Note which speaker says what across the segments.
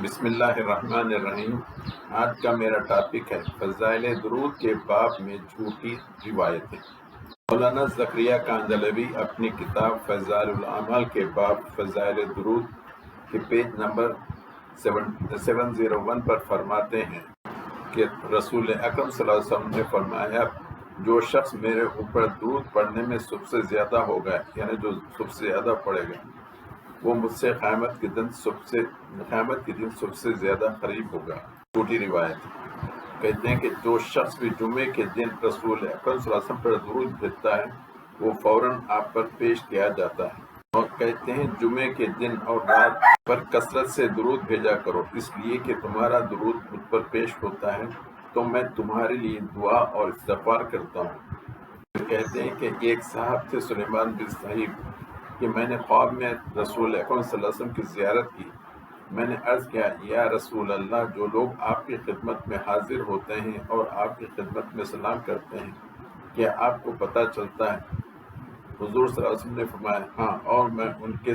Speaker 1: بسم اللہ الرحمن الرحیم۔ آج کا میرا ٹاپک ہے فضائل درود کے باب میں جھوٹی روایتیں۔ مولانا زکریا کاندھلوی اپنی کتاب فضائل الاعمال کے باب فضائل درود کے پیج نمبر 701 پر فرماتے ہیں کہ رسول اکرم صلی اللہ علیہ وسلم نے فرمایا، جو شخص میرے اوپر درود پڑھنے میں سب سے زیادہ ہوگا، یعنی جو سب سے زیادہ پڑھے گا، وہ مجھ سے قیامت کے دن سب سے زیادہ قریب ہوگا۔ چھوٹی روایت کہتے ہیں کہ جو شخص بھی جمعے کے دن رسول اکرم صلی اللہ علیہ وسلم پر درود بھیجتا ہے وہ فوراً آپ پر پیش کیا جاتا ہے، اور کہتے ہیں جمعے کے دن اور رات پر کثرت سے درود بھیجا کرو، اس لیے کہ تمہارا درود مجھ پر پیش ہوتا ہے تو میں تمہارے لیے دعا اور استغفار کرتا ہوں۔ کہتے ہیں کہ ایک صاحب تھے سلیمان بن صہیب کہ میں نے خواب میں رسول اکرم صلی اللہ علیہ وسلم کی زیارت کی۔ میں نے عرض کیا، یا رسول اللہ، جو لوگ آپ کی خدمت میں حاضر ہوتے ہیں اور آپ کی خدمت میں سلام کرتے ہیں، کیا آپ کو پتہ چلتا ہے؟ حضور صلی اللہ علیہ وسلم نے فرمایا، ہاں، اور میں ان کے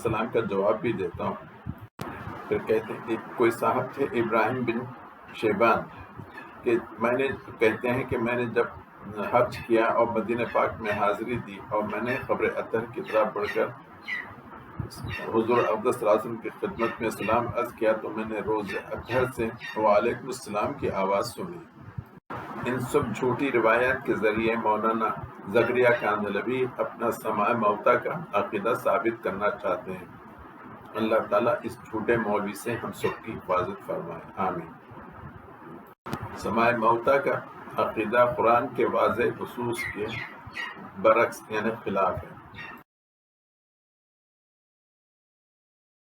Speaker 1: سلام کا جواب بھی دیتا ہوں۔ پھر کہتے ہیں کوئی صاحب تھے ابراہیم بن شیبان کہ کہتے ہیں کہ میں نے جب حج کیا اور مدینہ پاک میں حاضری دی اور میں نے قبر اطہر کی طرف بڑھ کر حضور اقدس صلی اللہ علیہ وسلم کی خدمت میں سلام عرض کیا تو میں نے روز اطہر سے وعلیکم السلام کی آواز سنی۔ ان سب جھوٹی روایات کے ذریعے مولانا زکریا کاندھلوی اپنا سماع موتا کا عقیدہ ثابت کرنا چاہتے ہیں۔ اللہ تعالیٰ اس جھوٹے مولوی سے ہم سب کی حفاظت فرمائے، آمین۔ سماع موتا کا عقیدہ قرآن کے واضح نصوص کے برعکس یعنی خلاف ہے۔